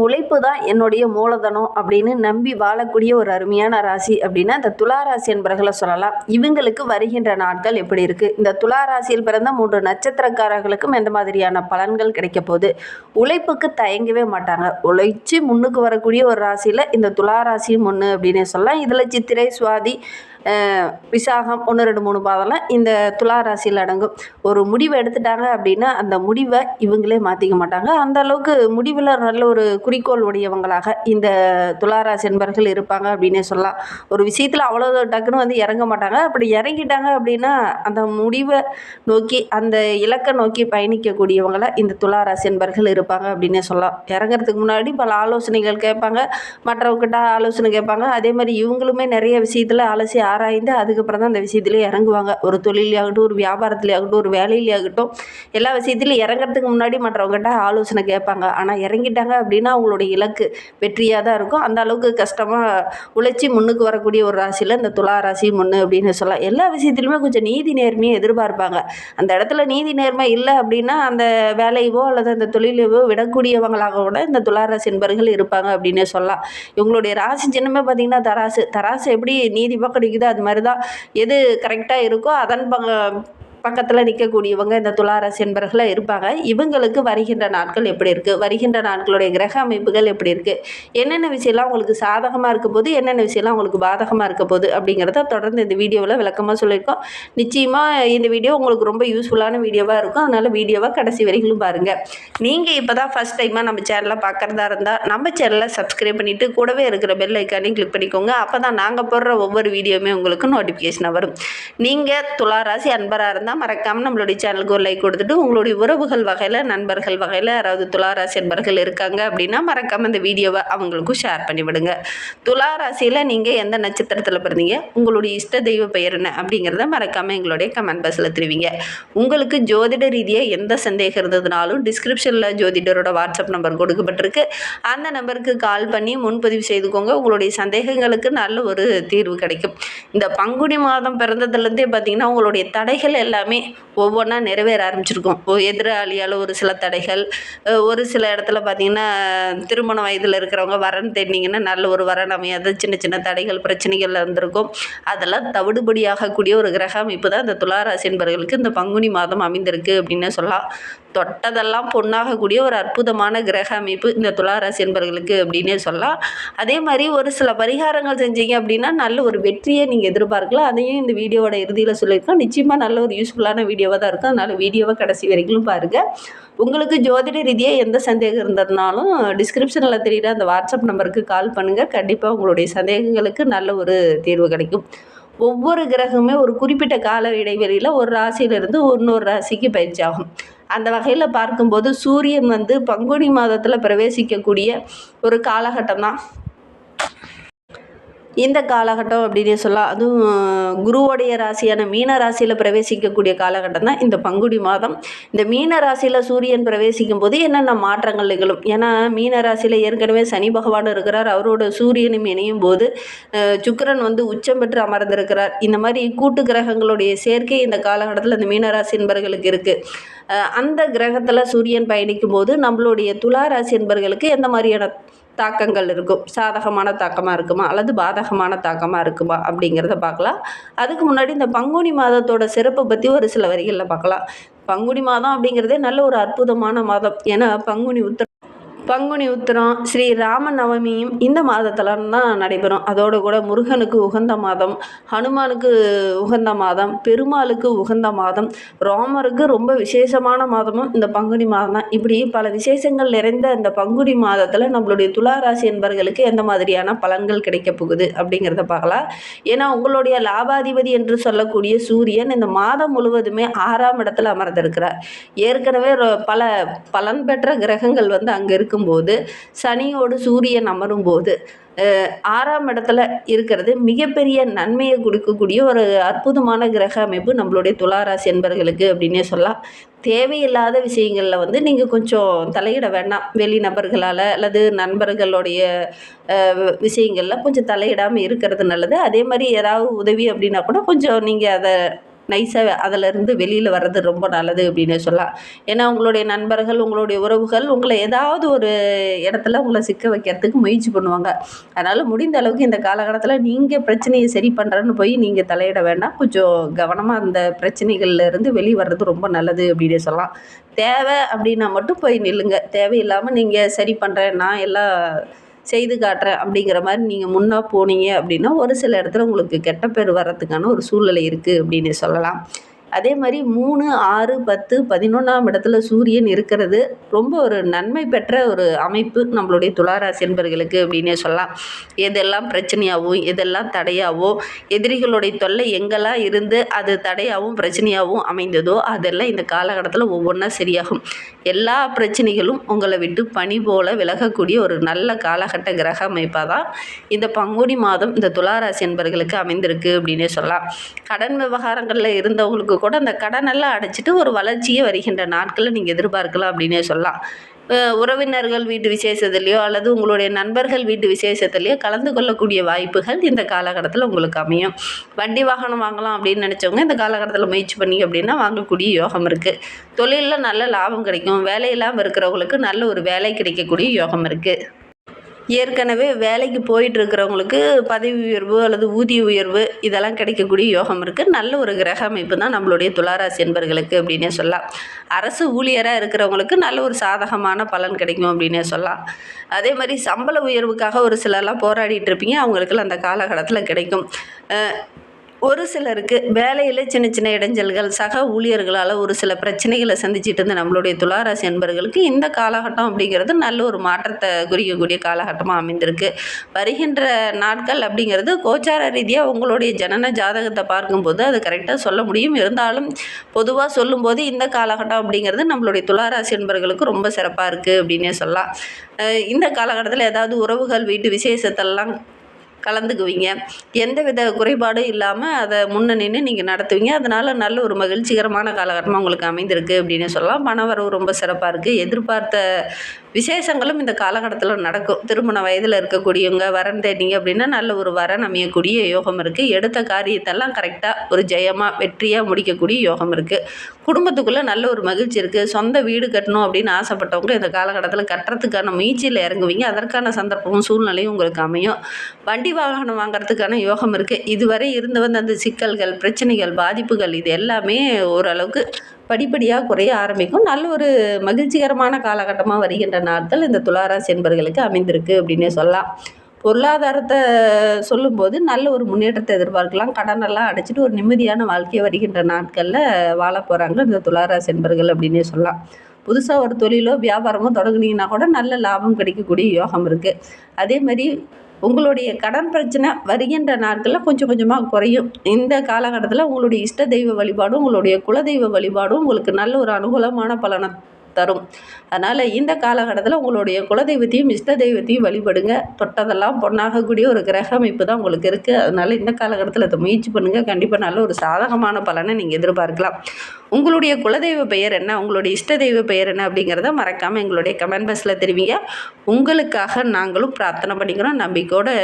உழைப்பு தான் என்னுடைய மூலதனம் அப்படின்னு நம்பி வாழக்கூடிய ஒரு அருமையான ராசி அப்படின்னா இந்த துலா ராசி என்பர்களை சொல்லலாம். இவங்களுக்கு வருகின்ற நாட்கள் எப்படி இருக்கு? இந்த துலா ராசியில் பிறந்த 3 நட்சத்திரக்காரர்களுக்கும் எந்த மாதிரியான பலன்கள் கிடைக்க போகுது? உழைப்புக்கு தயங்கவே மாட்டாங்க. உழைச்சி முன்னுக்கு வரக்கூடிய ஒரு ராசியில இந்த துலா ராசியும் ஒன்று அப்படின்னு சொல்லலாம். இதுல சித்திரை, சுவாதி, விசாகம் 1, 2, 3 பாதம்லாம் இந்த துலா ராசியில் அடங்கும். ஒரு முடிவை எடுத்துட்டாங்க அப்படின்னா அந்த முடிவை இவங்களே மாற்றிக்க மாட்டாங்க. அந்த அளவுக்கு முடிவில் நல்ல ஒரு குறிக்கோள் உடையவங்களாக இந்த துலா ராசி என்பர்கள் இருப்பாங்க அப்படின்னே சொல்லலாம். ஒரு விஷயத்தில் அவ்வளோ டக்குன்னு வந்து இறங்க மாட்டாங்க. அப்படி இறங்கிட்டாங்க அப்படின்னா அந்த முடிவை நோக்கி அந்த இலக்கை நோக்கி பயணிக்கக்கூடியவங்கள இந்த துலா ராசி என்பர்கள் இருப்பாங்க அப்படின்னே சொல்லலாம். இறங்குறதுக்கு முன்னாடி பல ஆலோசனைகள் கேட்பாங்க, மற்றவங்ககிட்ட ஆலோசனை கேட்பாங்க. அதே மாதிரி இவங்களுமே நிறைய விஷயத்தில் அலசி ஆராய்ந்து அதுக்கப்புறம் தான் அந்த விஷயத்திலே இறங்குவாங்க. ஒரு தொழிலையாகட்டும், ஒரு வியாபாரத்திலேயாகட்டும், ஒரு வேலையிலேயாகட்டும், எல்லா விஷயத்திலையும் இறங்குறதுக்கு முன்னாடி மற்றவங்ககிட்ட ஆலோசனை கேட்பாங்க. ஆனால் இறங்கிட்டாங்க அப்படின்னா அவங்களுடைய இலக்கு வெற்றியாக தான் இருக்கும். அந்த அளவுக்கு கஷ்டமாக உழைச்சி முன்னுக்கு வரக்கூடிய ஒரு ராசியில் இந்த துலா ராசியும் ஒன்று அப்படின்னு சொல்லலாம். எல்லா விஷயத்திலுமே கொஞ்சம் நீதி நேர்மையை எதிர்பார்ப்பாங்க. அந்த இடத்துல நீதி நேர்மை இல்லை அப்படின்னா அந்த வேலையவோ அல்லது அந்த தொழிலையோ விடக்கூடியவங்களாக கூட இந்த துலா ராசி என்பர்கள் இருப்பாங்க அப்படின்னே சொல்லலாம். இவங்களுடைய ராசி சின்னமே பார்த்தீங்கன்னா தராசு. தராசு எப்படி நீதி பக்கம் நிற்குதோ அது மாதிரி தான். எது கரெக்டாக இருக்கோ அதன் பக்கத்தில் நிற்கக்கூடியவங்க இந்த துலா ராசி என்பர்களாக இருப்பாங்க. இவங்களுக்கு வருகின்ற நாட்கள் எப்படி இருக்குது? வருகின்ற நாட்களுடைய கிரக அமைப்புகள் எப்படி இருக்குது? என்னென்ன விஷயம்லாம் உங்களுக்கு சாதகமாக இருக்க போது, என்னென்ன விஷயம்லாம் உங்களுக்கு பாதகமாக இருக்க போகுது அப்படிங்கிறத தொடர்ந்து இந்த வீடியோவில் விளக்கமாக சொல்லியிருக்கோம். நிச்சயமாக இந்த வீடியோ உங்களுக்கு ரொம்ப யூஸ்ஃபுல்லான வீடியோவாக இருக்கும். அதனால் வீடியோவை கடைசி வரைக்கும் பாருங்கள். நீங்கள் இப்போ தான் ஃபஸ்ட் டைமாக நம்ம சேனலை பார்க்குறதா இருந்தால் நம்ம சேனலை சப்ஸ்கிரைப் பண்ணிவிட்டு கூடவே இருக்கிற பெல் ஐக்கானையும் கிளிக் பண்ணிக்கோங்க. அப்போ தான் நாங்கள் போடுற ஒவ்வொரு வீடியோவுமே உங்களுக்கு நோட்டிஃபிகேஷனாக வரும். நீங்கள் துலா ராசி அன்பராக இருந்தால் மறக்காமல் நம்மளுடைய சேனலுக்கு ஒரு லைக் கொடுத்துட்டு உங்களுடைய உறவுகள் வகையில், நண்பர்கள் வகையில் யாராவது துலா ராசி என்பர்கள் இருக்காங்க அப்படின்னா மறக்காமல் இந்த வீடியோவை அவங்களுக்கும் ஷேர் பண்ணிவிடுங்க. துலா ராசியில் நீங்கள் எந்த நட்சத்திரத்தில் பிறந்தீங்க, உங்களுடைய இஷ்ட தெய்வ பெயர் என்ன அப்படிங்கிறத மறக்காமல் எங்களுடைய கமெண்ட் பாக்ஸில் தெரிவிங்க. உங்களுக்கு ஜோதிட ரீதியாக எந்த சந்தேகம் இருந்ததுனாலும் டிஸ்கிரிப்ஷனில் ஜோதிடரோட வாட்ஸ்அப் நம்பர் கொடுக்கப்பட்டிருக்கு. அந்த நம்பருக்கு கால் பண்ணி முன்பதிவு செய்துக்கோங்க. உங்களுடைய சந்தேகங்களுக்கு நல்ல ஒரு தீர்வு கிடைக்கும். இந்த பங்குனி மாதம் பிறந்ததுலேருந்தே பார்த்தீங்கன்னா உங்களுடைய தடைகள் எல்லாமே ஒவ்வொன்றா நிறைவேற ஆரம்பிச்சிருக்கும். எதிராளியால் ஒரு சில தடைகள், ஒரு சில இடத்துல பார்த்திங்கன்னா திருமண வயதில் இருக்கிறவங்க வரன் தேடினீங்கன்னா நல்ல ஒரு வரன் அமையாத சின்ன சின்ன தடைகள், பிரச்சனைகள் இருந்திருக்கும். அதெல்லாம் தவிடுபடியாகக்கூடிய ஒரு கிரக அமைப்பு தான் இந்த துலா ராசி என்பவர்களுக்கு இந்த பங்குனி மாதம் அமைந்திருக்கு அப்படின்னு சொல்லலாம். தொட்டதெல்லாம் பொண்ணாகக்கூடிய ஒரு அற்புதமான கிரக அமைப்பு இந்த துலா ராசி என்பவர்களுக்கு அப்படின்னே சொல்லலாம். அதே மாதிரி ஒரு சில பரிகாரங்கள் செஞ்சீங்க அப்படின்னா நல்ல ஒரு வெற்றியை நீங்கள் எதிர்பார்க்கலாம். அதையும் இந்த வீடியோவோட இறுதியில் சொல்லியிருக்கோம். நிச்சயமாக நல்ல ஒரு யூஸ்ஃபுல்லான வீடியோவாக தான் இருக்கும். அதனால் வீடியோவை கடைசி வரைக்கும் பாருங்கள். உங்களுக்கு ஜோதிட ரீதியாக எந்த சந்தேகம் இருந்ததுனாலும் டிஸ்கிரிப்ஷனில் தெரியுற அந்த வாட்ஸ்அப் நம்பருக்கு கால் பண்ணுங்கள். கண்டிப்பாக உங்களுடைய சந்தேகங்களுக்கு நல்ல ஒரு தீர்வு கிடைக்கும். ஒவ்வொரு கிரகமே ஒரு குறிப்பிட்ட கால இடைவெளியில் ஒரு ராசியிலிருந்து இன்னொரு ராசிக்கு பயிற்சி ஆகும். அந்த வகையில் பார்க்கும்போது சூரியன் வந்து பங்குனி மாதத்தில் பிரவேசிக்கக்கூடிய ஒரு காலகட்டம் தான் இந்த காலகட்டம் அப்படின்னே சொல்லலாம். அதுவும் குருவோடைய ராசியான மீன ராசியில் பிரவேசிக்கக்கூடிய காலகட்டம் தான் இந்த பங்குனி மாதம். இந்த மீன ராசியில் சூரியன் பிரவேசிக்கும் போது என்னென்ன மாற்றங்கள் நிகழும்? ஏன்னா மீன ராசியில் ஏற்கனவே சனி பகவான் இருக்கிறார். அவரோட சூரியனும் இணையும் போது சுக்கிரன் வந்து உச்சம் பெற்று அமர்ந்திருக்கிறார். இந்த மாதிரி கூட்டு கிரகங்களுடைய சேர்க்கை இந்த காலகட்டத்தில் இந்த மீனராசி என்பர்களுக்கு இருக்குது. அந்த கிரகத்தில் சூரியன் பயணிக்கும் போது நம்மளுடைய துலா ராசி என்பர்களுக்கு எந்த மாதிரியான தாக்கங்கள் இருக்கும்? சாதகமான தாக்கமாக இருக்குமா அல்லது பாதகமான தாக்கமாக இருக்குமா அப்படிங்கிறத பார்க்கலாம். அதுக்கு முன்னாடி இந்த பங்குனி மாதத்தோட சிறப்பை பற்றி ஒரு சில வரிகளில் பார்க்கலாம். பங்குனி மாதம் அப்படிங்கிறதே நல்ல ஒரு அற்புதமான மாதம். ஏன்னா பங்குனி உத்திரம் ஸ்ரீ ராம நவமியும் இந்த மாதத்தில் தான் நடைபெறும். அதோடு கூட முருகனுக்கு உகந்த மாதம், ஹனுமானுக்கு உகந்த மாதம், பெருமாளுக்கு உகந்த மாதம், ராமருக்கு ரொம்ப விசேஷமான மாதமும் இந்த பங்குனி மாதம் தான். இப்படி பல விசேஷங்கள் நிறைந்த இந்த பங்குனி மாதத்தில் நம்மளுடைய துலா ராசி என்பவர்களுக்கு எந்த மாதிரியான பலன்கள் கிடைக்க போகுது அப்படிங்கிறத பார்க்கலாம். ஏன்னா உங்களுடைய லாபாதிபதி என்று சொல்லக்கூடிய சூரியன் இந்த மாதம் முழுவதுமே 6ஆம் இடத்துல அமர்ந்திருக்கிறார். ஏற்கனவே பல பலன் பெற்ற கிரகங்கள் வந்து அங்கே இருக்கும்போது சனியோடு சூரியன் அமரும் போது 6ஆம் இடத்துல இருக்கிறது மிகப்பெரிய நன்மையை கொடுக்கக்கூடிய ஒரு அற்புதமான கிரக அமைப்பு நம்மளுடைய துலா ராசி என்பர்களுக்கு அப்படின்னே சொல்லலாம். தேவையில்லாத விஷயங்களில் வந்து நீங்கள் கொஞ்சம் தலையிட வேண்டாம். வெளி நபர்களால் அல்லது நண்பர்களுடைய விஷயங்களில் கொஞ்சம் தலையிடாமல் இருக்கிறது நல்லது. அதே மாதிரி ஏதாவது உதவி அப்படின்னா கூட கொஞ்சம் நீங்கள் அதை நைஸாக அதிலேருந்து வெளியில் வர்றது ரொம்ப நல்லது அப்படின்னே சொல்லலாம். ஏன்னா உங்களுடைய நண்பர்கள், உங்களுடைய உறவுகள் உங்களை ஏதாவது ஒரு இடத்துல உங்களை சிக்க வைக்கிறதுக்கு முயற்சி பண்ணுவாங்க. அதனால் முடிந்த அளவுக்கு இந்த காலகட்டத்தில் நீங்கள் பிரச்சனையை சரி பண்ணுறேன்னு போய் நீங்கள் தலையிட வேண்டாம். கொஞ்சம் கவனமாக அந்த பிரச்சனைகள்ல இருந்து வெளியே வர்றது ரொம்ப நல்லது அப்படின்னே சொல்லலாம். தேவை அப்படின்னா மட்டும் போய் நில்லுங்க. தேவையில்லாமல் நீங்கள் சரி பண்ணுறேன், நான் எல்லாம் செய்து காட்டுறேன் அப்படிங்கிற மாதிரி நீங்கள் முன்னா போனீங்க அப்படின்னா ஒரு சில இடத்துல உங்களுக்கு கெட்ட பேர் வர்றதுக்கான ஒரு சூழ்நிலை இருக்குது அப்படின்னு சொல்லலாம். அதே மாதிரி 3, 6, 10, 11ஆம் இடத்துல சூரியன் இருக்கிறது ரொம்ப ஒரு நன்மை பெற்ற ஒரு அமைப்பு நம்மளுடைய துளாராசி என்பர்களுக்கு அப்படின்னே சொல்லலாம். எதெல்லாம் பிரச்சனையாகவும் எதெல்லாம் தடையாவோ, எதிரிகளுடைய தொல்லை எங்கெல்லாம் இருந்து அது தடையாகவும் பிரச்சனையாகவும் அமைந்ததோ அதெல்லாம் இந்த காலகட்டத்தில் ஒவ்வொன்றா சரியாகும். எல்லா பிரச்சனைகளும் உங்களை விட்டு பனி போல விலகக்கூடிய ஒரு நல்ல காலகட்ட கிரக அமைப்பாக தான் இந்த பங்குனி மாதம் இந்த துளாராசி என்பர்களுக்கு அமைந்திருக்கு அப்படின்னே சொல்லலாம். கடன் விவகாரங்களில் இருந்தவங்களுக்கு கூட அந்த கடனெல்லாம் அடைச்சிட்டு ஒரு வளர்ச்சியே வருகின்ற நாட்களில் நீங்கள் எதிர்பார்க்கலாம் அப்படின்னே சொல்லலாம். உறவினர்கள் வீட்டு விசேஷத்துலேயோ அல்லது உங்களுடைய நண்பர்கள் வீட்டு விசேஷத்துலேயோ கலந்து கொள்ளக்கூடிய வாய்ப்புகள் இந்த காலகட்டத்தில் உங்களுக்கு அமையும். வண்டி வாகனம் வாங்கலாம் அப்படின்னு நினச்சவங்க இந்த காலகட்டத்தில் முயற்சி பண்ணிங்க அப்படின்னா வாங்கக்கூடிய யோகம் இருக்குது. தொழிலில் நல்ல லாபம் கிடைக்கும். வேலையில்லாமல் இருக்கிறவங்களுக்கு நல்ல ஒரு வேலை கிடைக்கக்கூடிய யோகம் இருக்குது. ஏற்கனவே வேலைக்கு போயிட்டுருக்கிறவங்களுக்கு பதவி உயர்வு அல்லது ஊதிய உயர்வு இதெல்லாம் கிடைக்கக்கூடிய யோகம் இருக்குது. நல்ல ஒரு கிரக அமைப்பு தான் நம்மளுடைய துளாராசி என்பர்களுக்கு அப்படின்னே சொல்லலாம். அரசு ஊழியராக இருக்கிறவங்களுக்கு நல்ல ஒரு சாதகமான பலன் கிடைக்கும் அப்படின்னே சொல்லலாம். அதே மாதிரி சம்பள உயர்வுக்காக ஒரு சிலர்லாம் போராடிட்டு இருப்பீங்க, அவங்களுக்கெல்லாம் அந்த காலகட்டத்தில் கிடைக்கும். ஒரு சிலருக்கு வேலையில் சின்ன சின்ன இடைஞ்சல்கள், சக ஊழியர்களால் ஒரு சில பிரச்சனைகளை சந்திச்சுட்டு இருந்த நம்மளுடைய துளாராசி அன்பர்களுக்கு இந்த காலகட்டம் அப்படிங்கிறது நல்ல ஒரு மாற்றத்தை குறிக்கக்கூடிய காலகட்டமாக அமைந்திருக்கு. வருகின்ற நாட்கள் அப்படிங்கிறது கோச்சார ரீதியாக உங்களுடைய ஜனன ஜாதகத்தை பார்க்கும்போது அது கரெக்டாக சொல்ல முடியும். இருந்தாலும் பொதுவாக சொல்லும்போது இந்த காலகட்டம் அப்படிங்கிறது நம்மளுடைய துளாராசி அன்பர்களுக்கு ரொம்ப சிறப்பாக இருக்குது அப்படின்னே சொல்லலாம். இந்த காலகட்டத்தில் ஏதாவது உறவுகள் வீட்டு விசேஷத்தெல்லாம் கலந்துக்குவீங்க. எந்தவித குறைபாடும் இல்லாமல் அதை முன்ன நின்று நீங்கள் நடத்துவீங்க. அதனால் நல்ல ஒரு மகிழ்ச்சிகரமான காலகட்டமாக உங்களுக்கு அமைந்திருக்கு அப்படின்னு சொல்லலாம். பணவரவு ரொம்ப சிறப்பாக இருக்குது. எதிர்பார்த்த விசேஷங்களும் இந்த காலகட்டத்தில் நடக்கும். திருமண வயதில் இருக்கக்கூடியவங்க வரன் தேடிங்க அப்படின்னா நல்ல ஒரு வரன் அமையக்கூடிய யோகம் இருக்குது. எடுத்த காரியத்தெல்லாம் கரெக்டாக ஒரு ஜெயமாக வெற்றியாக முடிக்கக்கூடிய யோகம் இருக்குது. குடும்பத்துக்குள்ளே நல்ல ஒரு மகிழ்ச்சி இருக்குது. சொந்த வீடு கட்டணும் அப்படின்னு ஆசைப்பட்டவங்க இந்த காலகட்டத்தில் கட்டுறதுக்கான முயற்சியில் இறங்குவீங்க. அதற்கான சந்தர்ப்பமும் சூழ்நிலையும் உங்களுக்கு அமையும். வண்டி வாகனம் வாங்குறதுக்கான யோகம் இருக்குது. இதுவரை இருந்து வந்த அந்த சிக்கல்கள், பிரச்சனைகள், பாதிப்புகள் இது எல்லாமே ஓரளவுக்கு படிப்படியாக குறைய ஆரம்பிக்கும். நல்ல ஒரு மகிழ்ச்சிகரமான காலகட்டமாக வருகின்ற நாட்கள் இந்த துளாராசி என்பர்களுக்கு அமைந்திருக்கு அப்படின்னே சொல்லலாம். பொருளாதாரத்தை சொல்லும்போது நல்ல ஒரு முன்னேற்றத்தை எதிர்பார்க்கலாம். கடனெல்லாம் அடைச்சிட்டு ஒரு நிம்மதியான வாழ்க்கையை வருகின்ற நாட்களில் வாழ போகிறாங்க இந்த துளாராசி என்பர்கள் அப்படின்னே சொல்லலாம். புதுசாக ஒரு தொழிலோ வியாபாரமோ தொடங்குனீங்கன்னா கூட நல்ல லாபம் கிடைக்கக்கூடிய யோகம் இருக்குது. அதே மாதிரி உங்களுடைய கடன் பிரச்சனை வருகின்ற நாட்களில் கொஞ்சம் கொஞ்சமாக குறையும். இந்த காலகட்டத்தில் உங்களுடைய இஷ்ட தெய்வ வழிபாடும் உங்களுடைய குலதெய்வ வழிபாடும் உங்களுக்கு நல்ல ஒரு அனுகூலமான பலனை தரும். அதனால் இந்த காலகட்டத்தில் உங்களுடைய குலதெய்வத்தையும் இஷ்ட தெய்வத்தையும் வழிபடுங்க. தொட்டதெல்லாம் பொன்னாகக்கூடிய ஒரு கிரக அமைப்பு தான் உங்களுக்கு இருக்குது. அதனால் இந்த காலகட்டத்தில் அதை முயற்சி பண்ணுங்கள். கண்டிப்பாக நல்ல ஒரு சாதகமான பலனை நீங்கள் எதிர்பார்க்கலாம். உங்களுடைய குலதெய்வ பெயர் என்ன, உங்களுடைய இஷ்ட தெய்வ பெயர் என்ன அப்படிங்கிறத மறக்காமல் எங்களுடைய கமெண்ட் பாக்ஸில் தெரிவிங்க. உங்களுக்காக நாங்களும் பிரார்த்தனை பண்ணிக்கிறோம். நம்பிக்கையோடு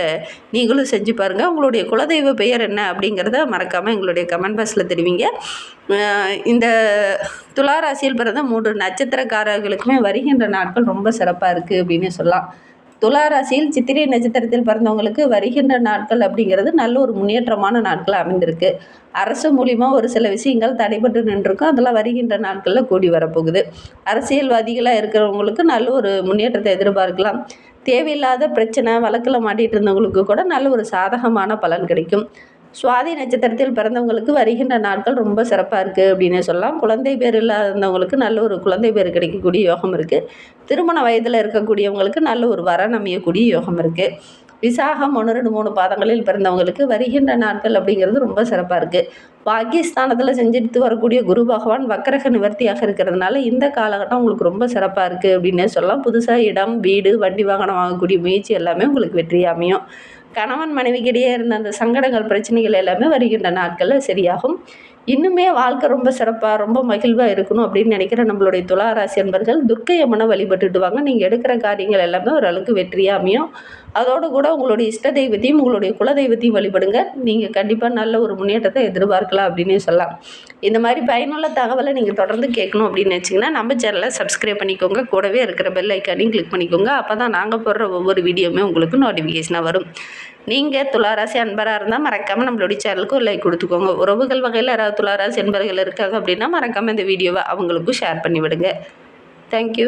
நீங்களும் செஞ்சு பாருங்கள். உங்களுடைய குலதெய்வ பெயர் என்ன அப்படிங்கிறத மறக்காமல் எங்களுடைய கமெண்ட் பாக்ஸில் தெரிவிங்க. இந்த துளாராசியில் பிறந்த 3 நட்சத்திரக்காரர்களுக்குமே வருகின்ற நாட்கள் ரொம்ப சிறப்பாக இருக்குது அப்படின்னு சொல்லலாம். துளாராசியில் சித்திரை நட்சத்திரத்தில் பிறந்தவங்களுக்கு வருகின்ற நாட்கள் அப்படிங்கிறது நல்ல ஒரு முன்னேற்றமான நாட்கள் அமைந்திருக்கு. அரசு மூலிமா ஒரு சில விஷயங்கள் தடைபட்டு நின்றுருக்கும். அதெல்லாம் வருகின்ற நாட்களில் கூடி வரப்போகுது. அரசியல்வாதிகளாக இருக்கிறவங்களுக்கு நல்ல ஒரு முன்னேற்றத்தை எதிர்பார்க்கலாம். தேவையில்லாத பிரச்சனை வழக்கில் மாட்டிகிட்டு இருந்தவங்களுக்கு கூட நல்ல ஒரு சாதகமான பலன் கிடைக்கும். சுவாதி நட்சத்திரத்தில் பிறந்தவங்களுக்கு வருகின்ற நாட்கள் ரொம்ப சிறப்பாக இருக்குது அப்படின்னு சொல்லலாம். குழந்தை பேர் இல்லாதவங்களுக்கு நல்ல ஒரு குழந்தை பேர் கிடைக்கக்கூடிய யோகம் இருக்குது. திருமண வயதில் இருக்கக்கூடியவங்களுக்கு நல்ல ஒரு வரன் அமையக்கூடிய யோகம் இருக்குது. விசாகம் 1, 2, 3 பாதங்களில் பிறந்தவங்களுக்கு வருகின்ற நாட்கள் அப்படிங்கிறது ரொம்ப சிறப்பாக இருக்குது. பாகிஸ்தானத்தில் செஞ்சுட்டு வரக்கூடிய குரு பகவான் வக்கரக நிவர்த்தியாக இருக்கிறதுனால இந்த காலகட்டம் உங்களுக்கு ரொம்ப சிறப்பாக இருக்குது அப்படின்னே சொல்லலாம். புதுசாக இடம், வீடு, வண்டி வாகனம் வாங்கக்கூடிய முயற்சி எல்லாமே உங்களுக்கு வெற்றி அமையும். கணவன் மனைவிக்கிடையே இருந்த அந்த சங்கடங்கள் பிரச்சனைகள் எல்லாமே வருகின்ற நாட்களில் சரியாகும். இன்னுமே வாழ்க்கை ரொம்ப சிறப்பாக ரொம்ப மகிழ்வாக இருக்கணும் அப்படின்னு நினைக்கிற நம்மளுடைய துளாராசி அன்பர்கள் துர்க்கை அம்மனை வழிபட்டுட்டு வாங்க. நீங்கள் எடுக்கிற காரியங்கள் எல்லாமே ஓரளவுக்கு வெற்றியாக அமையும். அதோடு கூட உங்களுடைய இஷ்ட தெய்வத்தையும் உங்களுடைய குலதெய்வத்தையும் வழிபடுங்க. நீங்கள் கண்டிப்பாக நல்ல ஒரு முன்னேற்றத்தை எதிர்பார்க்கலாம் அப்படின்னு சொல்லலாம். இந்த மாதிரி பயனுள்ள தகவலை நீங்கள் தொடர்ந்து கேட்கணும் அப்படின்னு நினச்சிங்கன்னா நம்ம சேனலை சப்ஸ்கிரைப் பண்ணிக்கோங்க. கூடவே இருக்கிற பெல் ஐக்கானையும் கிளிக் பண்ணிக்கோங்க. அப்போ தான் நாங்கள் போடுற ஒவ்வொரு வீடியோவுமே உங்களுக்கு நோட்டிஃபிகேஷனாக வரும். நீங்கள் துளாராசி அன்பராக இருந்தால் மறக்காமல் நம்மளுடைய சேனலுக்கு ஒரு லைக் கொடுத்துக்கோங்க. உறவுகள் வகையில் யாராவது துளாராசி அன்பர்கள் இருக்காங்க அப்படின்னா மறக்காமல் இந்த வீடியோவை அவங்களுக்கும் ஷேர் பண்ணி விடுங்க. தேங்க்யூ.